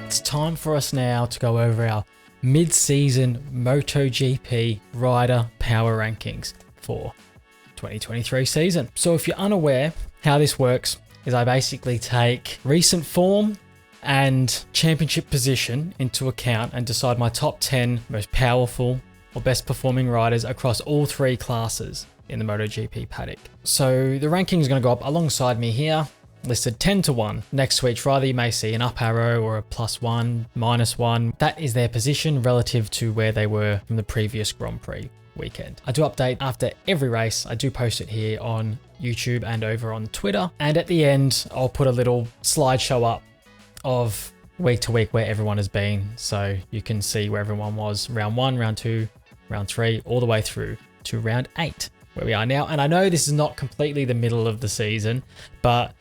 It's time for us now to go over our mid-season MotoGP rider power rankings for 2023 season. So if you're unaware, how this works is I basically take recent form and championship position into account and decide my top 10 most powerful or best performing riders across all three classes in the MotoGP paddock. So the ranking is going to go up alongside me here, listed 10 to 1. Next to each rider you may see an up arrow or a +1, -1. That is their position relative to where they were from the previous Grand Prix weekend. I do update after every race. I do post it here on YouTube and over on Twitter. And at the end, I'll put a little slideshow up of week to week where everyone has been. So you can see where everyone was round 1, round 2, round 3, all the way through to round 8, where we are now. And I know this is not completely the middle of the season, but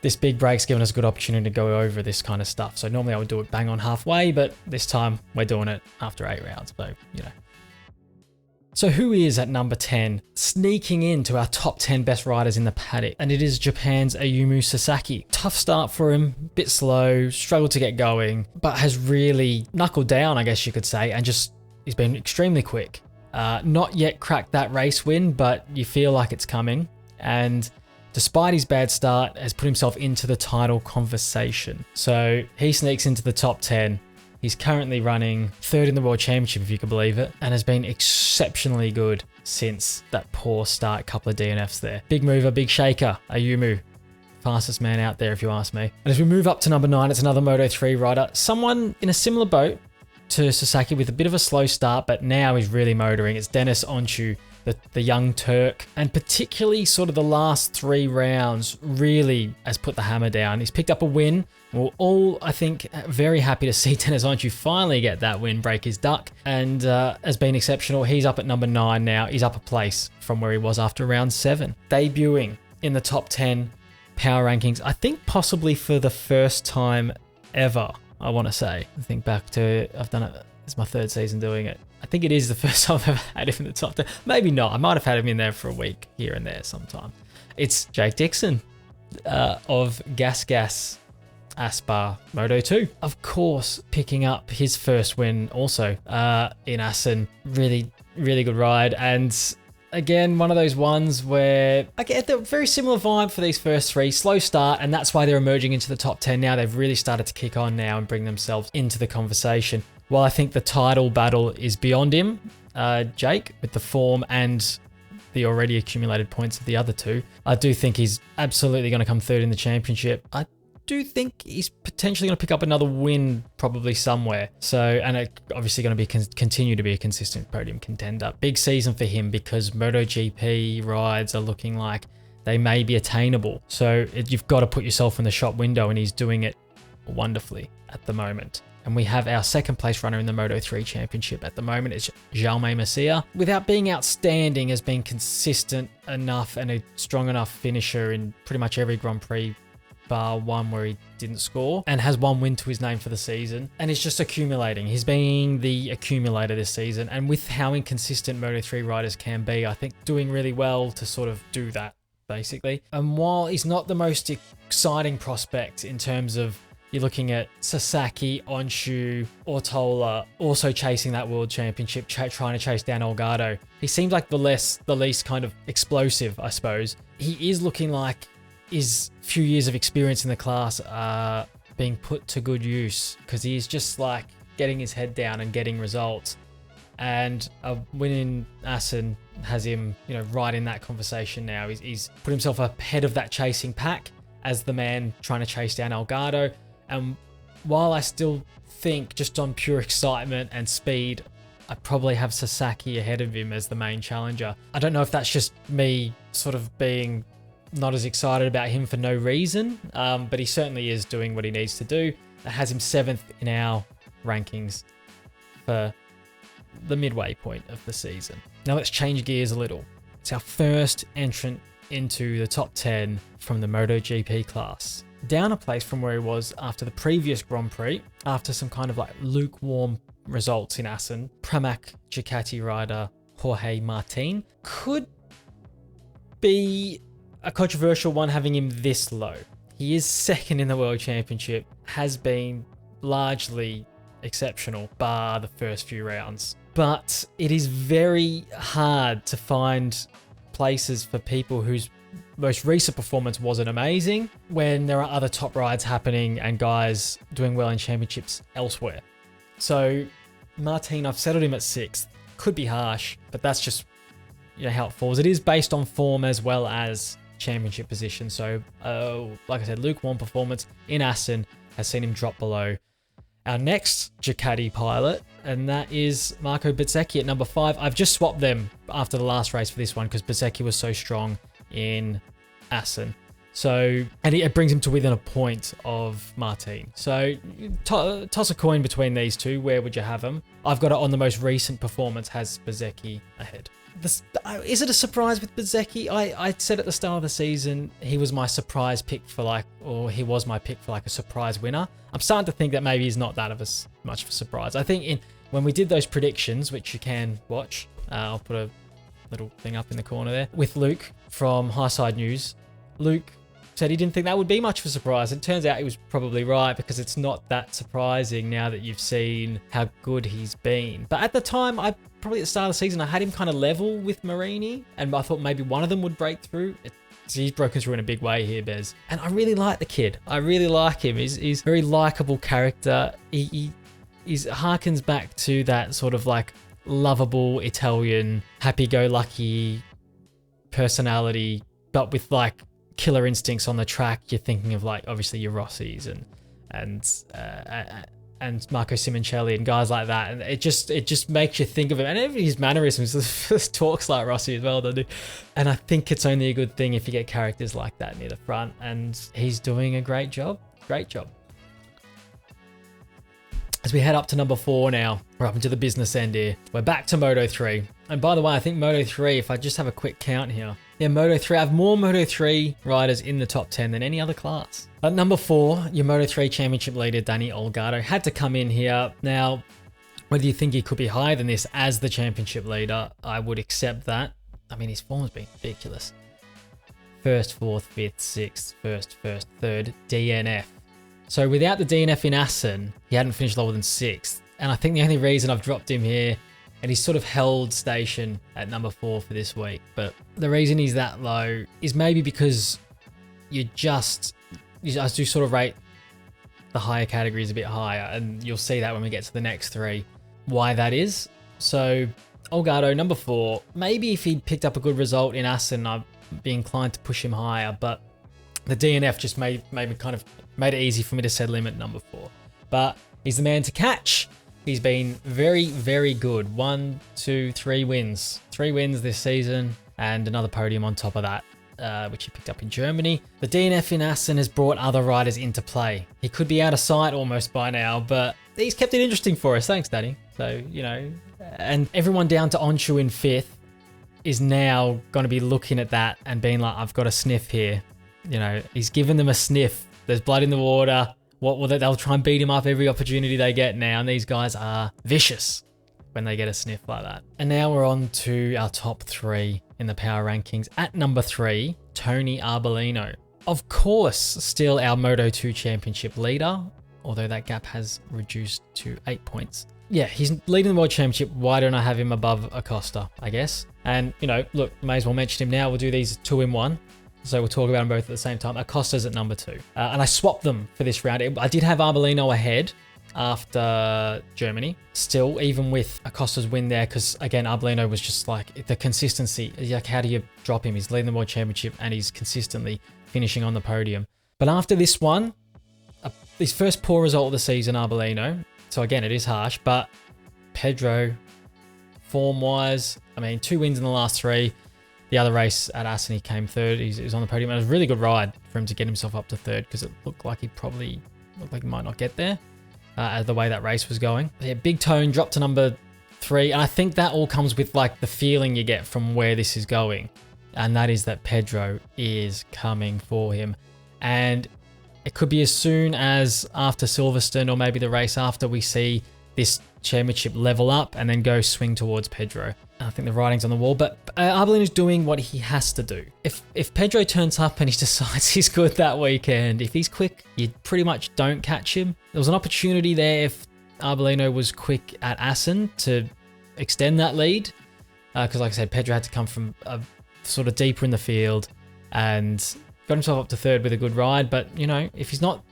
this big break's given us a good opportunity to go over this kind of stuff. So normally I would do it bang on halfway, but this time we're doing it after 8 rounds. So, you know. So who is at number 10, sneaking into our top 10 best riders in the paddock? And it is Japan's Ayumu Sasaki. Tough start for him, bit slow, struggled to get going, but has really knuckled down, I guess you could say, and just he's been extremely quick. Not yet cracked that race win, but you feel like it's coming. And despite his bad start, has put himself into the title conversation. So he sneaks into the top 10. He's currently running 3rd in the World Championship, if you can believe it, and has been exceptionally good since that poor start, couple of DNFs there. Big mover, big shaker, Ayumu. Fastest man out there, if you ask me. And as we move up to number 9, it's another Moto3 rider. Someone in a similar boat to Sasaki with a bit of a slow start, but now he's really motoring. It's Deniz Öncü, the young Turk, and particularly sort of the last 3 rounds really has put the hammer down. He's picked up a win. We're all, I think, very happy to see Deniz Öncü finally get that win, break his duck, and has been exceptional. He's up at number 9 now. He's up a place from where he was after round 7. Debuting in the top 10 power rankings, I think possibly for the first time ever, I want to say. I think back to, I've done it, it's my 3rd season doing it. I think it is the first time I've ever had him in the top 10. Maybe not. I might have had him in there for a week here and there sometime. It's Jake Dixon of Gas Aspar Moto 2. Of course, picking up his first win also in Assen. Really, really good ride. And again, one of those ones where I get the very similar vibe for these first 3. Slow start, and that's why they're emerging into the top 10 now. They've really started to kick on now and bring themselves into the conversation. While I think the title battle is beyond him, Jake, with the form and the already accumulated points of the other 2, I do think he's absolutely going to come 3rd in the championship. I do think he's potentially going to pick up another win probably somewhere. So, and it obviously going to be continue to be a consistent podium contender. Big season for him because MotoGP rides are looking like they may be attainable. So you've got to put yourself in the shop window, and he's doing it wonderfully at the moment. And we have our 2nd place runner in the Moto3 Championship at the moment. It's Jaume Masia. Without being outstanding, has been consistent enough and a strong enough finisher in pretty much every Grand Prix bar one where he didn't score, and has 1 win to his name for the season, and is just accumulating. He's being the accumulator this season, and with how inconsistent Moto3 riders can be, I think doing really well to sort of do that, basically. And while he's not the most exciting prospect in terms of you're looking at Sasaki, Öncü, Ortola also chasing that world championship, trying to chase down Olgado. He seems like the least kind of explosive, I suppose. He is looking like his few years of experience in the class are being put to good use, because he's just like getting his head down and getting results. And a win in Assen has him, right in that conversation now. He's put himself ahead of that chasing pack as the man trying to chase down Olgado. And while I still think just on pure excitement and speed, I probably have Sasaki ahead of him as the main challenger. I don't know if that's just me sort of being not as excited about him for no reason, but he certainly is doing what he needs to do. It has him 7th in our rankings for the midway point of the season. Now let's change gears a little. It's our first entrant into the top 10 from the MotoGP class. Down a place from where he was after the previous Grand Prix, after some kind of like lukewarm results in Assen. Pramac Ducati rider Jorge Martin could be a controversial one having him this low. He is 2nd in the World Championship, has been largely exceptional, bar the first few rounds. But it is very hard to find places for people whose most recent performance wasn't amazing when there are other top rides happening and guys doing well in championships elsewhere. So Martin, I've settled him at 6th. Could be harsh, but that's just how it falls. It is based on form as well as championship position. So like I said, lukewarm performance in Assen has seen him drop below our next Ducati pilot, and that is Marco Bezzecchi at number 5. I've just swapped them after the last race for this one because Bezzecchi was so strong in Assen. So, and it brings him to within a point of Martin. So toss a coin between these two. Where would you have them? I've got it on the most recent performance, has Bezzecchi ahead. Is it a surprise with Bezzecchi? I said at the start of the season he was my surprise pick he was my pick for like a surprise winner. I'm starting to think that maybe he's not that of much of a surprise. I think when we did those predictions, which you can watch, I'll put a little thing up in the corner there, with Luke from Highside News. Luke said he didn't think that would be much of a surprise. It turns out he was probably right, because it's not that surprising now that you've seen how good he's been. But at the time, probably at the start of the season, I had him kind of level with Marini, and I thought maybe one of them would break through. He's broken through in a big way here, Bez. And I really like the kid. I really like him. He's a very likable character. He harkens back to that sort of like lovable Italian, happy-go-lucky personality, but with like killer instincts on the track. You're thinking of like obviously your Rossis and Marco Simoncelli and guys like that, and it just makes you think of him, and even his mannerisms talks like Rossi as well, doesn't he? And I think it's only a good thing if you get characters like that near the front, and he's doing a great job. As we head up to number 4 now, we're up into the business end here. We're back to Moto3. And by the way, I think Moto3, if I just have a quick count here, Moto3, I have more Moto3 riders in the top 10 than any other class. At number 4, your Moto3 championship leader, Danny Olgado, had to come in here. Now, whether you think he could be higher than this as the championship leader, I would accept that. I mean, his form's been ridiculous. 1st, 4th, 5th, 6th, 1st, 3rd, DNF. So without the DNF in Assen, he hadn't finished lower than 6th. And I think the only reason I've dropped him here, and he's sort of held station at number 4 for this week, but the reason he's that low is maybe because you do sort of rate the higher categories a bit higher, and you'll see that when we get to the next 3, why that is. So Olgado, number 4, maybe if he'd picked up a good result in Assen, I'd be inclined to push him higher, but the DNF just made it easy for me to settle him at number 4. But he's the man to catch. He's been very, very good. 1, 2, 3 wins. 3 wins this season, and another podium on top of that, which he picked up in Germany. The DNF in Assen has brought other riders into play. He could be out of sight almost by now, but he's kept it interesting for us. Thanks, Danny. So, and everyone down to Onshu in 5th is now going to be looking at that and being like, I've got a sniff here. He's given them a sniff. There's blood in the water. What will they'll try and beat him up every opportunity they get now, and these guys are vicious when they get a sniff like that. And now we're on to our top 3 in the power rankings. At number 3, Tony Arbolino. Of course, still our Moto2 championship leader, although that gap has reduced to 8 points. Yeah, he's leading the World Championship. Why don't I have him above Acosta, I guess? And, look, may as well mention him now. We'll do these 2 in 1. So we'll talk about them both at the same time. Acosta's at number 2. And I swapped them for this round. I did have Arbolino ahead after Germany. Still, even with Acosta's win there, because again, Arbolino was just like the consistency. Like, how do you drop him? He's leading the World Championship and he's consistently finishing on the podium. But after this one, his first poor result of the season, Arbolino. So again, it is harsh, but Pedro, form-wise, 2 wins in the last 3. The other race at Assen, he came 3rd. He was on the podium. It was a really good ride for him to get himself up to 3rd, because it looked like he might not get there the way that race was going. Yeah, Big Tone dropped to number 3. And I think that all comes with like the feeling you get from where this is going. And that is that Pedro is coming for him. And it could be as soon as after Silverstone, or maybe the race after, we see this championship level up and then go swing towards Pedro. I think the writing's on the wall, but Arbolino's doing what he has to do. If Pedro turns up and he decides he's good that weekend, if he's quick, you pretty much don't catch him. There was an opportunity there if Arbolino was quick at Assen to extend that lead, because like I said, Pedro had to come from sort of deeper in the field and got himself up to third with a good ride. But, you know, if he's not,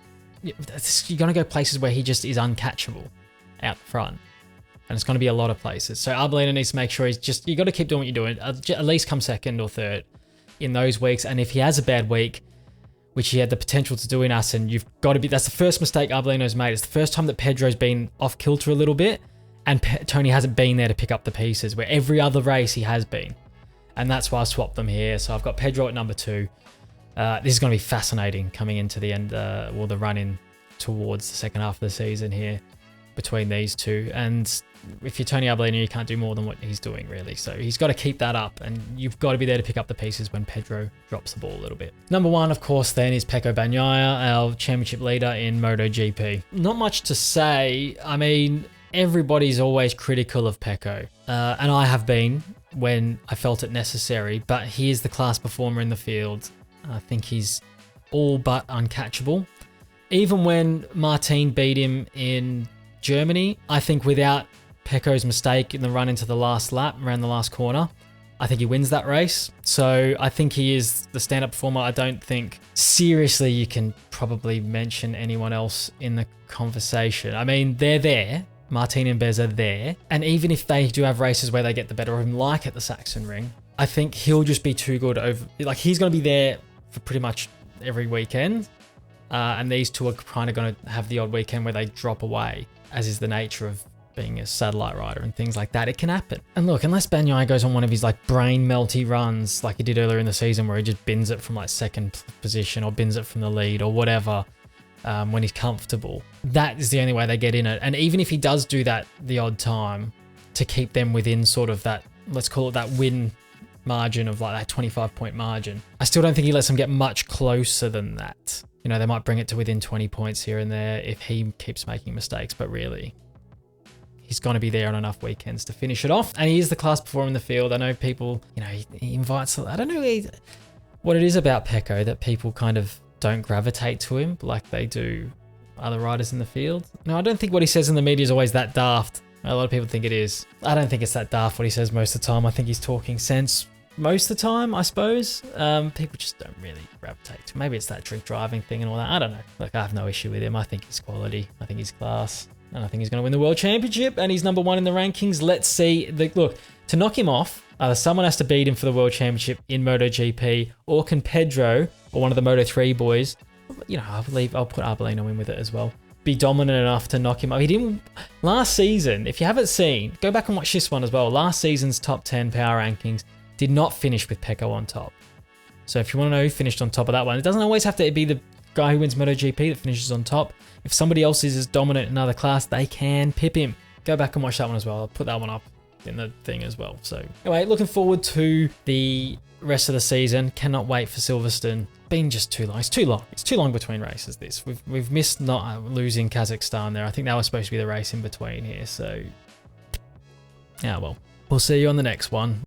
you're going to go places where he just is uncatchable out front. And it's going to be a lot of places. So Arbolino needs to make sure you got to keep doing what you're doing. At least come second or third in those weeks. And if he has a bad week, which he had the potential to do in Assen, you've got to be, that's the first mistake Arbolino's made. It's the first time that Pedro's been off kilter a little bit and Tony hasn't been there to pick up the pieces, where every other race he has been. And that's why I swapped them here. So I've got Pedro at number 2. This is going to be fascinating coming into the end, or the run in towards the second half of the season here between these two. And if you're Tony Arbolino, you can't do more than what he's doing, really. So he's got to keep that up, and you've got to be there to pick up the pieces when Pedro drops the ball a little bit. Number 1, of course, then is Pecco Bagnaia, our championship leader in MotoGP. Not much to say. I mean, everybody's always critical of Pecco, and I have been when I felt it necessary, but he is the class performer in the field. I think he's all but uncatchable. Even when Martin beat him in Germany, I think without Pecco's mistake in the run into the last lap, around the last corner, I think he wins that race. So I think he is the stand-up performer. I don't think seriously you can probably mention anyone else in the conversation. I mean, they're there. Martin and Bez are there. And even if they do have races where they get the better of him, like at the Saxon Ring, I think he'll just be too good over, like he's going to be there for pretty much every weekend. And these two are kind of going to have the odd weekend where they drop away, as is the nature of being a satellite rider and things like that. It can happen. And look, unless Bagnaia goes on one of his like brain melty runs like he did earlier in the season, where he just bins it from like second position or bins it from the lead or whatever, when he's comfortable, that is the only way they get in it. And even if he does do that the odd time to keep them within sort of that, let's call it that win margin of like that 25-point margin, I still don't think he lets them get much closer than that. You know, they might bring it to within 20 points here and there if he keeps making mistakes, but really, he's going to be there on enough weekends to finish it off. And he is the class performer in the field. I know people, you know, he invites, I don't know what it is about Pecco that people kind of don't gravitate to him like they do other riders in the field. No, I don't think what he says in the media is always that daft. A lot of people think it is. I don't think it's that daft what he says most of the time. I think he's talking sense most of the time, I suppose. People just don't really gravitate to him. Maybe it's that drink driving thing and all that. I don't know. Like, I have no issue with him. I think he's quality. I think he's class. And I think he's going to win the World Championship. And he's number 1 in the rankings. Let's see. Look, to knock him off, either someone has to beat him for the World Championship in MotoGP, or can Pedro, or one of the Moto3 boys, you know, I'll put Arbolino in with it as well, be dominant enough to knock him up. He didn't last season. If you haven't seen, go back and watch this one as well. Last season's top 10 power rankings did not finish with Pecco on top. So if you want to know who finished on top of that one, it doesn't always have to be the guy who wins MotoGP that finishes on top. If somebody else is as dominant in another class, they can pip him. Go back and watch that one as well. I'll put that one up in the thing as well. So anyway, looking forward to the rest of the season. Cannot wait for Silverstone. Been just too long. It's too long. It's too long between races. We've missed not losing Kazakhstan there. I think that was supposed to be the race in between here. So yeah, well, we'll see you on the next one.